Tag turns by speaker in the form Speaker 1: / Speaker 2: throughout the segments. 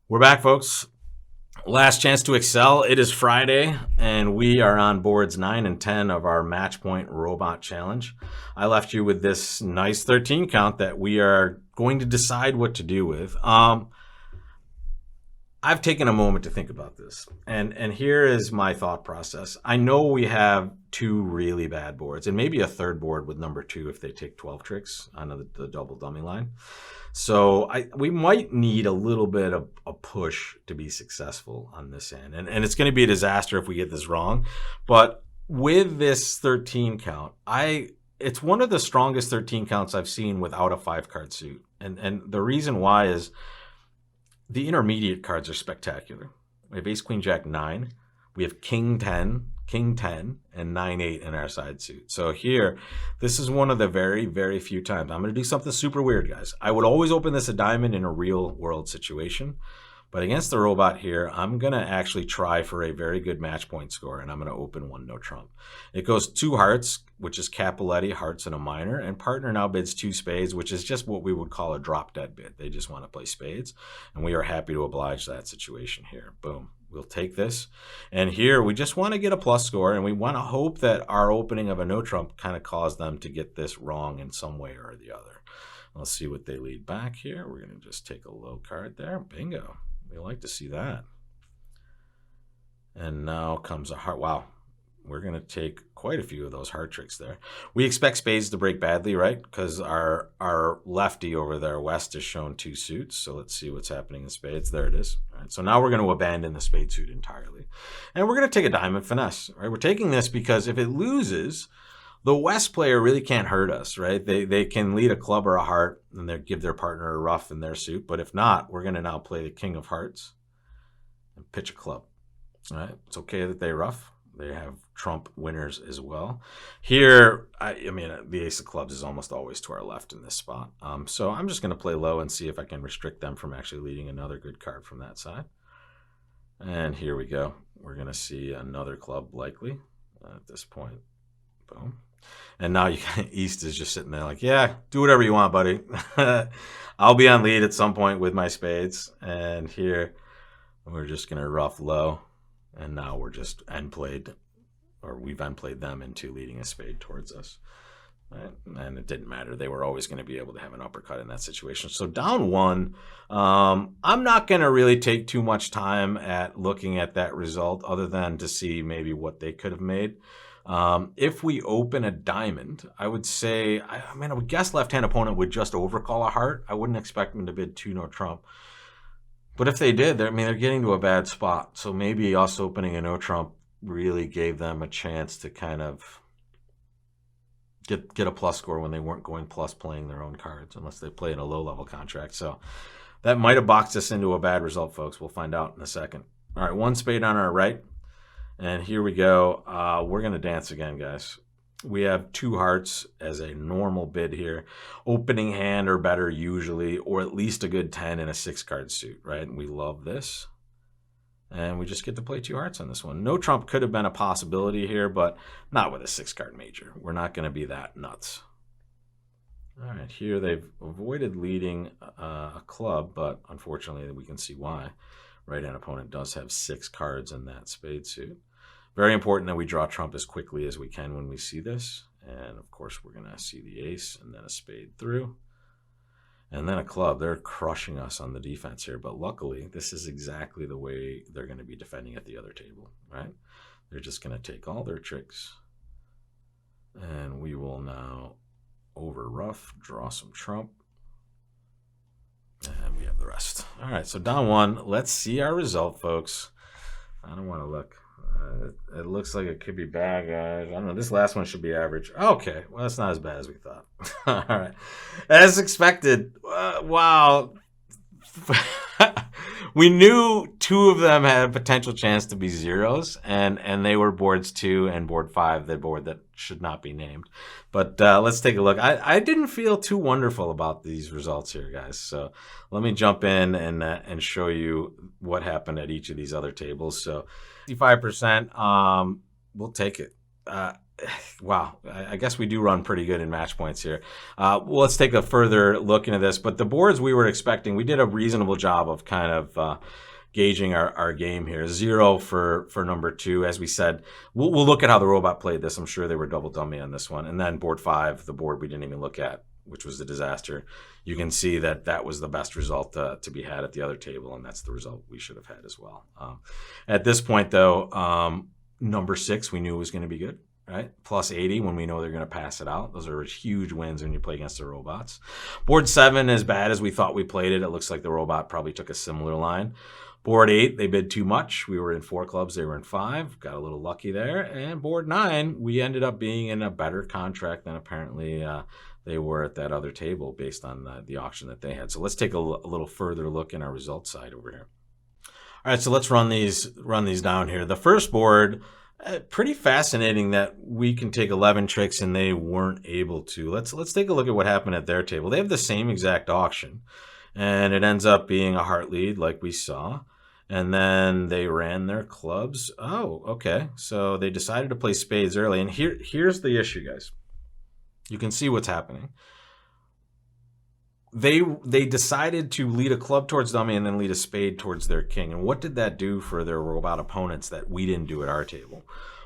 Speaker 1: We're back, folks. Last chance to excel. It is Friday, and we are on boards 9 and 10 of our Match Point Robot Challenge. I left you with this nice 13 count that we are going to decide what to do with. I've taken a moment to think about this, and here is my thought process. I know we have two really bad boards, and maybe a third board with number 2 if they take 12 tricks on the double dummy line. So we might need a little bit of a push to be successful on this end, and it's going to be a disaster if we get this wrong. But with this 13 count, it's one of the strongest 13 counts I've seen without a 5-card suit, and the reason why is the intermediate cards are spectacular. We have Ace, Queen, Jack, 9. We have King 10, and 9, 8 in our side suit. So here, this is one of the very, very few times. I'm going to do something super weird, guys. I would always open this a diamond in a real world situation. But against the robot here, I'm going to actually try for a very good match point score, and I'm going to open one no trump. It goes 2 hearts, which is Capoletti, hearts, and a minor, and partner now bids 2 spades, which is just what we would call a drop-dead bid. They just want to play spades, and we are happy to oblige that situation here. Boom. We'll take this. And here, we just want to get a plus score, and we want to hope that our opening of a no trump kind of caused them to get this wrong in some way or the other. Let's see what they lead back here. We're going to just take a low card there. Bingo. We like to see that. And now comes a heart. Wow. We're going to take quite a few of those heart tricks there. We expect spades to break badly, right? Because our lefty over there, West, has shown 2 suits. So let's see what's happening in spades. There it is. All right, so now we're going to abandon the spade suit entirely. And we're going to take a diamond finesse. Right? We're taking this because if it loses, the West player really can't hurt us, right? They can lead a club or a heart and they give their partner a ruff in their suit. But if not, we're going to now play the king of hearts and pitch a club. All right? It's okay that they ruff. They have trump winners as well. Here, I mean, the ace of clubs is almost always to our left in this spot. So I'm just going to play low and see if I can restrict them from actually leading another good card from that side. And here we go. We're going to see another club likely at this point. Boom. And now East is just sitting there like, yeah, do whatever you want, buddy. I'll be on lead at some point with my spades. And here we're just going to ruff low. And now we're just we've end played them into leading a spade towards us. Right? And it didn't matter. They were always going to be able to have an uppercut in that situation. So down 1, I'm not going to really take too much time at looking at that result other than to see maybe what they could have made. If we open a diamond, I would say, I would guess left-hand opponent would just overcall a heart. I wouldn't expect them to bid 2 no trump. But if they did, they're getting to a bad spot. So maybe us opening a no trump really gave them a chance to kind of get a plus score when they weren't going plus playing their own cards, unless they play in a low-level contract. So that might have boxed us into a bad result, folks. We'll find out in a second. All right, 1 spade on our right. And here we go. We're going to dance again, guys. We have 2 hearts as a normal bid here. Opening hand or better usually, or at least a good 10 in a 6-card suit, right? And we love this. And we just get to play 2 hearts on this one. No trump could have been a possibility here, but not with a 6-card major. We're not going to be that nuts. All right, here they've avoided leading a club, but unfortunately we can see why. Right-hand opponent does have 6 cards in that spade suit. Very important that we draw trump as quickly as we can when we see this. And of course, we're going to see the ace and then a spade through. And then a club. They're crushing us on the defense here. But luckily, this is exactly the way they're going to be defending at the other table, right? They're just going to take all their tricks. And we will now over ruff, draw some trump. And we have the rest. All right, so down 1. Let's see our result, folks. I don't want to look. It looks like it could be bad, guys. I don't know. This last one should be average. Okay. Well, that's not as bad as we thought. All right. As expected. Wow. We knew 2 of them had a potential chance to be zeros, and they were boards 2 and board 5, the board that should not be named. But let's take a look. I didn't feel too wonderful about these results here, guys. So let me jump in and show you what happened at each of these other tables. So 55%, we'll take it. wow, I guess we do run pretty good in match points here. Well, let's take a further look into this. But the boards we were expecting, we did a reasonable job of kind of gauging our game here. 0 for number 2. As we said, we'll look at how the robot played this. I'm sure they were double dummy on this one. And then board 5, the board we didn't even look at, which was the disaster. You can see that that was the best result to be had at the other table, and that's the result we should have had as well. At this point, though, number 6 we knew was going to be good. Right? Plus 80 when we know they're going to pass it out. Those are huge wins when you play against the robots. Board 7, as bad as we thought we played it, it looks like the robot probably took a similar line. Board 8, they bid too much. We were in 4 clubs, they were in 5. Got a little lucky there. And board 9, we ended up being in a better contract than apparently they were at that other table based on the auction that they had. So let's take a little further look in our results side over here. All right, so let's run these down here. The first board, pretty fascinating that we can take 11 tricks and they weren't able to. Let's take a look at what happened at their table. They have the same exact auction, and it ends up being a heart lead like we saw. And then they ran their clubs. Oh, okay. So they decided to play spades early. And here's the issue, guys. You can see what's happening. They decided to lead a club towards dummy and then lead a spade towards their king. And what did that do for their robot opponents that we didn't do at our table?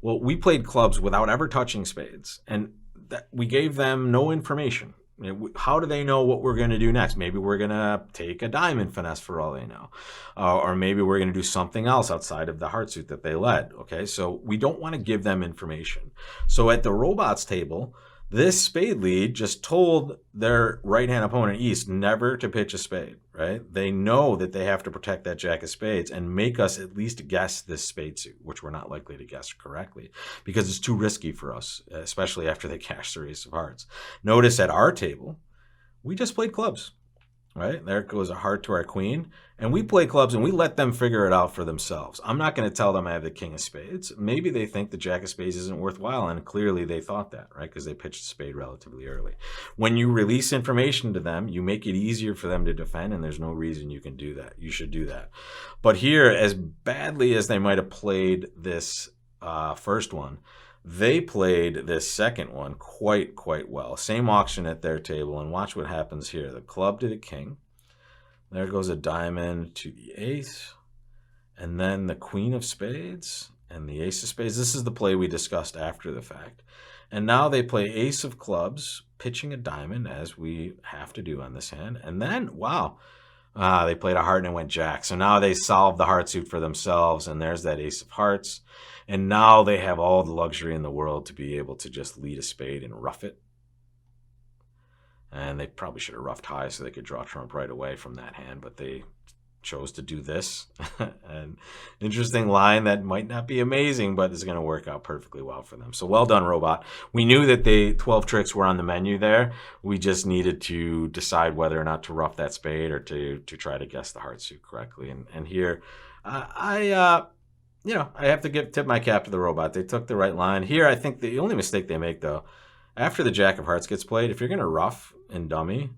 Speaker 1: Well, we played clubs without ever touching spades, and we gave them no information. How do they know what we're going to do next? Maybe we're going to take a diamond finesse for all they know. Or maybe we're going to do something else outside of the heart suit that they led. Okay, so we don't want to give them information. So at the robots table, this spade lead just told their right-hand opponent, East, never to pitch a spade, right? They know that they have to protect that jack of spades and make us at least guess this spade suit, which we're not likely to guess correctly because it's too risky for us, especially after they cash their ace of hearts. Notice at our table, we just played clubs, right? There goes a heart to our queen. And we play clubs and we let them figure it out for themselves. I'm not going to tell them I have the king of spades. Maybe they think the jack of spades isn't worthwhile, and clearly they thought that, right? Because they pitched a spade relatively early. When you release information to them, you make it easier for them to defend, and there's no reason you can do that. You should do that. But here, as badly as they might have played this first one, they played this second one quite well. Same auction at their table, and watch what happens here. The club to the king. There goes a diamond to the ace, and then the queen of spades and the ace of spades. This is the play we discussed after the fact. And now they play ace of clubs, pitching a diamond, as we have to do on this hand. And then, wow, they played a heart and it went jack. So now they solved the heart suit for themselves, and there's that ace of hearts. And now they have all the luxury in the world to be able to just lead a spade and rough it. And they probably should have roughed high so they could draw trump right away from that hand, but they chose to do this. An interesting line that might not be amazing, but is going to work out perfectly well for them. So well done, robot. We knew that the 12 tricks were on the menu there. We just needed to decide whether or not to rough that spade or to try to guess the heart suit correctly. And here, I have to tip my cap to the robot. They took the right line. Here, I think the only mistake they make, though, after the jack of hearts gets played, if you're going to rough and dummy,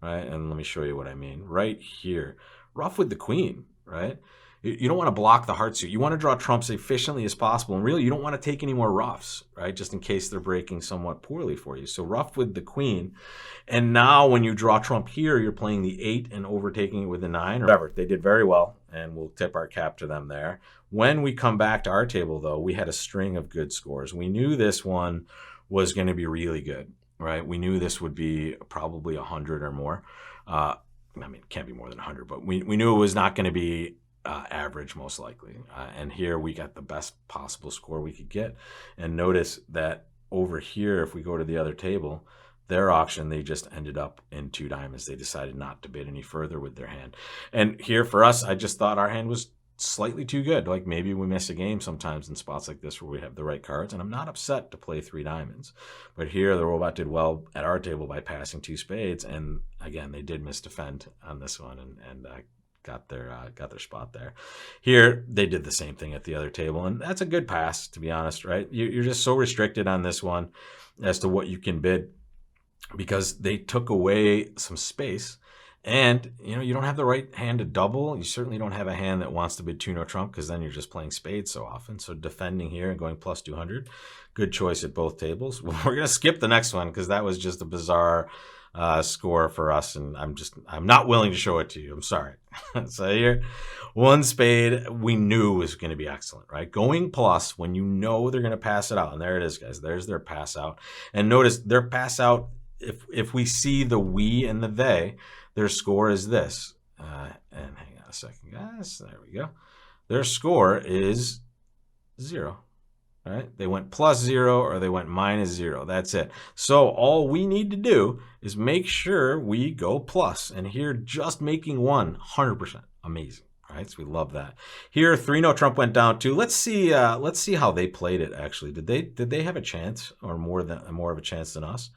Speaker 1: right, and let me show you what I mean, right here, rough with the queen, right? You don't want to block the heart suit. You want to draw trumps as efficiently as possible, and really you don't want to take any more roughs, right, just in case they're breaking somewhat poorly for you. So rough with the queen, and now when you draw trump here, you're playing the 8 and overtaking it with the 9 or whatever. They did very well, and we'll tip our cap to them there. When we come back to our table, though, we had a string of good scores. We knew this one was going to be really good, right? We knew this would be probably 100 or more. I mean, it can't be more than 100, but we knew it was not going to be average, most likely. And here we got the best possible score we could get. And notice that over here, if we go to the other table, their auction, they just ended up in 2 diamonds. They decided not to bid any further with their hand. And here for us, I just thought our hand was slightly too good. Like maybe we miss a game sometimes in spots like this where we have the right cards, and I'm not upset to play 3 diamonds. But here the robot did well at our table by passing 2 spades, and again they did misdefend on this one and got their spot there. Here they did the same thing at the other table, and that's a good pass, to be honest, right? You're just so restricted on this one as to what you can bid because they took away some space. And, you don't have the right hand to double. You certainly don't have a hand that wants to bid 2 no trump, because then you're just playing spades so often. So defending here and going plus 200. Good choice at both tables. Well, we're going to skip the next one because that was just a bizarre score for us, and I'm not willing to show it to you. I'm sorry. So here, 1 spade we knew was going to be excellent, right? Going plus when you know they're going to pass it out. And there it is, guys. There's their pass out. And notice their pass out, if we see the we and the they, their score is this. And hang on a second, guys. There we go. Their score is 0. All right, they went plus 0 or they went minus 0. That's it. So all we need to do is make sure we go plus. And here, just making 100%. Amazing. All right, so we love that. Here, 3 no trump went down 2. Let's see how they played it. Actually, did they have a chance, or more of a chance than us?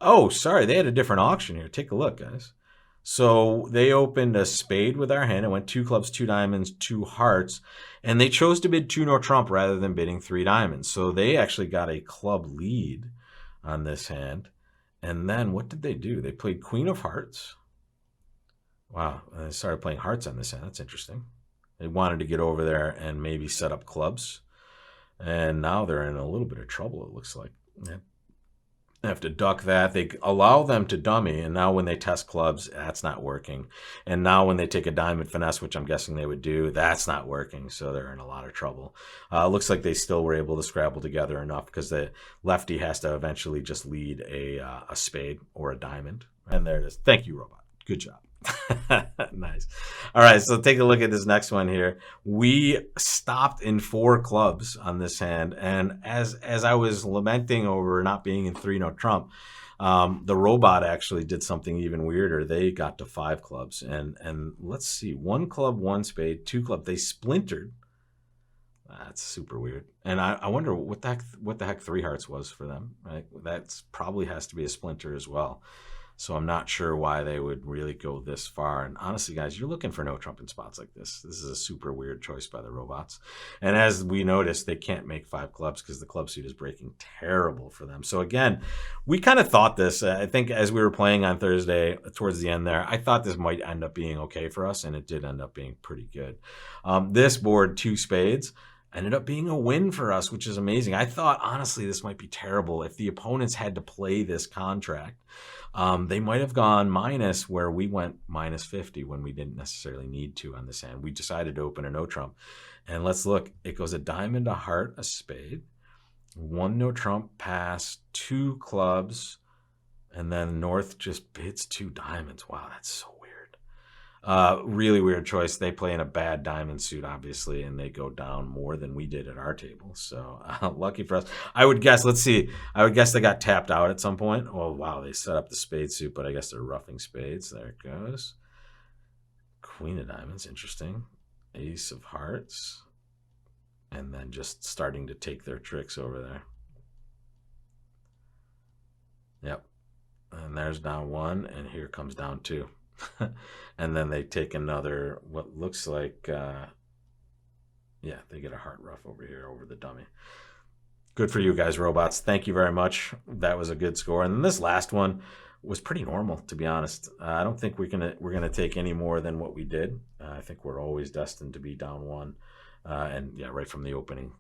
Speaker 1: Oh, sorry, they had a different auction here. Take a look, guys. So they opened a spade with our hand. It went 2 clubs, 2 diamonds, 2 hearts. And they chose to bid 2 no trump rather than bidding 3 diamonds. So they actually got a club lead on this hand. And then what did they do? They played queen of hearts. Wow. And they started playing hearts on this hand. That's interesting. They wanted to get over there and maybe set up clubs. And now they're in a little bit of trouble, it looks like. Yeah. They have to duck that. They allow them to dummy, and now when they test clubs, that's not working. And now when they take a diamond finesse, which I'm guessing they would do, that's not working. So they're in a lot of trouble. Looks like they still were able to scrabble together enough, because the lefty has to eventually just lead a spade or a diamond. And there it is. Thank you, robot. Good job. Nice. All right, so take a look at this next one here. We stopped in 4 clubs on this hand, and as I was lamenting over not being in 3 no trump, the robot actually did something even weirder. They got to 5 clubs, and let's see, 1 club, 1 spade, 2 club. They splintered. That's super weird. And I wonder what the heck 3 hearts was for them. Right? That's probably has to be a splinter as well. So I'm not sure why they would really go this far. And honestly, guys, you're looking for no trump in spots like this. This is a super weird choice by the robots. And as we noticed, they can't make 5 clubs because the club suit is breaking terrible for them. So again, we kind of thought this. I think as we were playing on Thursday, towards the end there, I thought this might end up being okay for us, and it did end up being pretty good. This board, 2 spades, ended up being a win for us, which is amazing. I thought, honestly, this might be terrible if the opponents had to play this contract. They might have gone minus where we went minus 50 when we didn't necessarily need to on this hand. We decided to open a no trump. And let's look. It goes a diamond, a heart, a spade, 1 no trump pass, 2 clubs, and then North just bids 2 diamonds. Wow, that's so weird. Really weird choice. They play in a bad diamond suit, obviously, and they go down more than we did at our table. So lucky for us. I would guess, let's see, they got tapped out at some point. Oh, wow, they set up the spade suit, but I guess they're roughing spades. There it goes. Queen of diamonds, interesting. Ace of hearts. And then just starting to take their tricks over there. Yep. And there's down 1, and here comes down 2. And then they take another, what looks like, yeah, they get a heart rough over here over the dummy. Good for you guys, robots. Thank you very much. That was a good score. And then this last one was pretty normal, to be honest. I don't think we're gonna take any more than what we did. I think we're always destined to be down 1. And yeah, right from the opening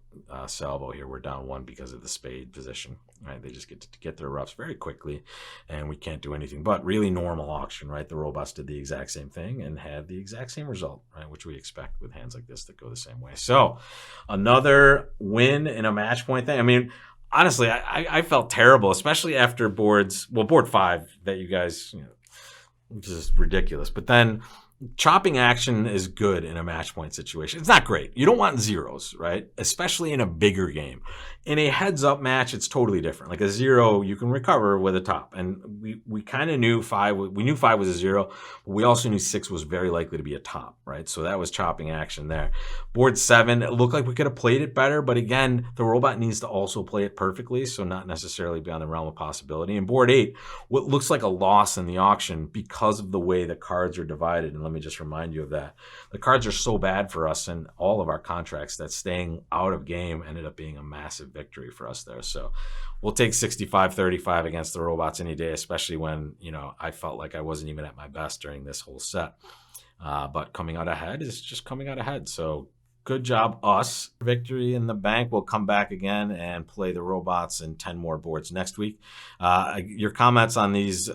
Speaker 1: salvo here, we're down 1 because of the spade position. Right, they just get their roughs very quickly, and we can't do anything but really normal auction. Right, the robots did the exact same thing and had the exact same result, right, which we expect with hands like this that go the same way. So another win in a match point thing. I mean, honestly, I felt terrible, especially after board 5 that you guys, which is ridiculous. But then chopping action is good in a match point situation. It's not great. You don't want zeros, right? Especially in a bigger game. In a heads-up match, it's totally different. Like a 0, you can recover with a top. And we kind of knew 5. We knew 5 was a 0, but we also knew 6 was very likely to be a top, right? So that was chopping action there. Board 7, it looked like we could have played it better, but again, the robot needs to also play it perfectly, so not necessarily beyond the realm of possibility. And board 8, what looks like a loss in the auction because of the way the cards are divided. And let me just remind you of that. The cards are so bad for us in all of our contracts that staying out of game ended up being a massive victory for us there. So we'll take 65-35 against the robots any day, especially when, I felt like I wasn't even at my best during this whole set. But coming out ahead is just coming out ahead. So good job, us. Victory in the bank. We'll come back again and play the robots in 10 more boards next week. Your comments on these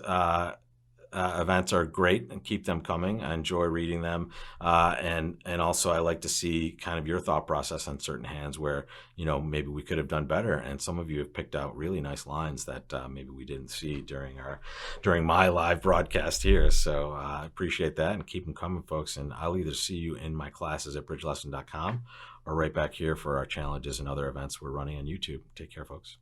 Speaker 1: events are great, and keep them coming. I enjoy reading them. And also I like to see kind of your thought process on certain hands where, maybe we could have done better. And some of you have picked out really nice lines that maybe we didn't see during my live broadcast here. So I appreciate that, and keep them coming, folks. And I'll either see you in my classes at bridgelesson.com or right back here for our challenges and other events we're running on YouTube. Take care, folks.